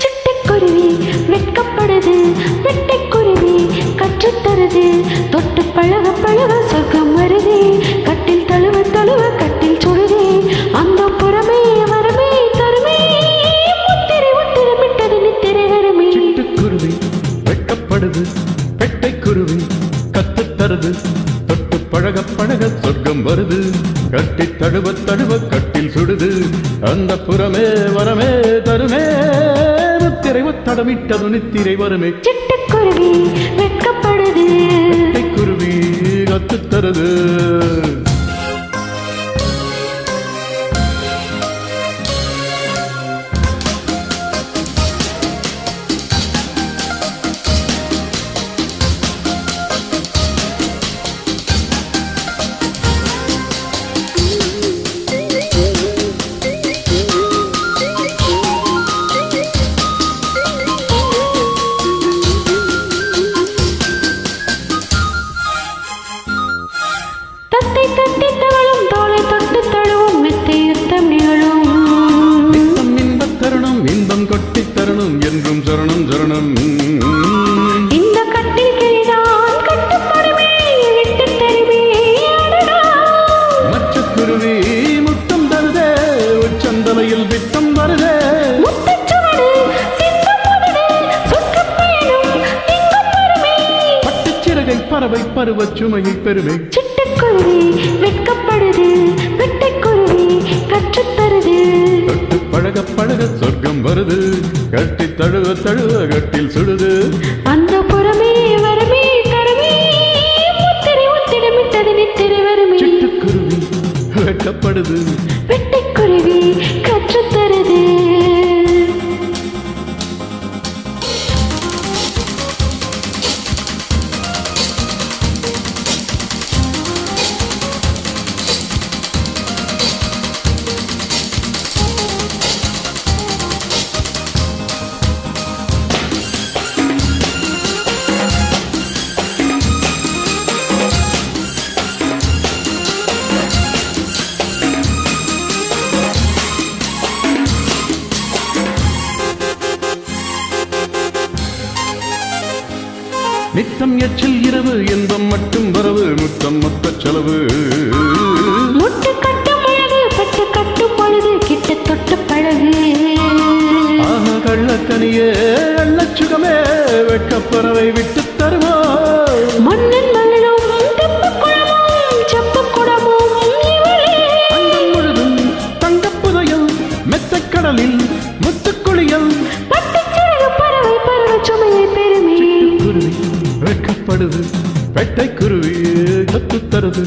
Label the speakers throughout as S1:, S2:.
S1: சிட்டுக்குருவி வெட்கப்படுது, வெட்டைக்குருவி கற்றுத்தருது, தொட்டு பழக பழக சொர்க்கம் வருது, கட்டில் தழுவ தழுவ கட்டில் சுடுது, அந்த புறமே வரமே தருமே, முத்திரை முத்திரமிட்டது நித்திரை வருமே.
S2: சிட்டுக்குருவி வெட்கப்படுது, வெட்டைக்குருவி கற்றுத்தருது, தொட்டு பழக பழக சொர்க்கம் வருது, கட்டி தழுவ தழுவ கட்டில் சுடுது, அந்த புறமே வரமே தருமே, முத்திரை ஒத்தடமிட்டது நித்திரை வருமே.
S1: சிட்டுக்குருவி வெட்கப்படுது,
S2: வெட்டைக்குருவி கற்றுத்தருது.
S1: தத்தை தட்டி தவழும் தோளை தொட்டு தழுவும் மெத்தை யுத்தம் நிகழும்,
S2: நித்தம் இன்பத் தருணம் இன்பம் கொட்டித் தருணம் என்றும் சரணம் சரணம்.
S1: இந்த கட்டில் கிளிதான் கட்டுப்படுமே விட்டு தருமே.
S2: மச்சக்குருவி முத்தம் தருதே, உச்சந்தலையில் விட்டம் வருதே,
S1: முத்துச்சுவடு சித்தம் முதலே சுற்றுப்பயணம் இங்கும் வருமே.
S2: பட்டுச்சிறகை பறவை பருவச் சுமையை பெருமை.
S1: சிட்டுக்குருவி வெட்கப்படுது, வெட்டைக்குருவி கற்றுத்தருது,
S2: தொட்டு பழக பழக சொர்க்கம் வருது, கட்டி தழுவ தழுவ கட்டில் சுடுது,
S1: அந்த புறமே வரமே தருமே, முத்திரை ஒத்திடமிட்டது நித்திரை வருமே.
S2: சிட்டுக்குருவி வெட்கப்படுது,
S1: வெட்டைக்குருவி கற்றுத்தருது.
S2: நித்தம் எச்சில் இரவு இன்பம் மட்டும் வரவு, முத்தம் மொத்த செலவு,
S1: முட்டு கட்டும் அழகு பட்டு கட்டும் பொழுது கிட்ட தொட்டு பழகு,
S2: ஆஹா கள்ளக்கனியே அள்ளச்சுகமே வெட்கப்பறவை விட்டு தருமோ,
S1: மண்ணின் மலரும் தெப்பு குளமும் செப்பு குடமும் இவளே,
S2: அண்டம் முழுதும் தங்கப்புதையல் மெத்தக் கடலில் முத்துக்குளியல்,
S1: பட்டுச்சிறகு பறவை பருவ சுமையை பெருமே.
S2: குருவி வெட்கப்படுது, வெட்டைக்குருவி கற்றுத் தருது,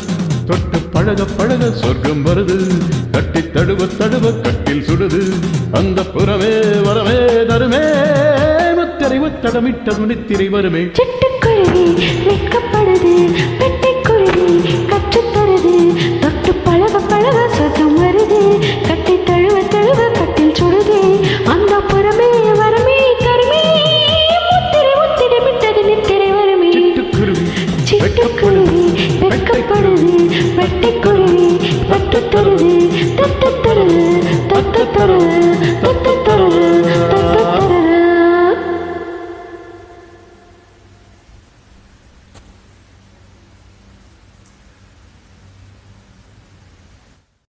S2: தொட்டு பழக பழக சொர்க்கம் வருது, கட்டி தழுவ தழுவ கட்டில் சுடுது, அந்த புறமே வரமே தருமே, முத்திரை ஒத்தடமிட்டது நித்திரை வருமே.
S1: சிட்டுக்குருவி வெட்கப்படுது,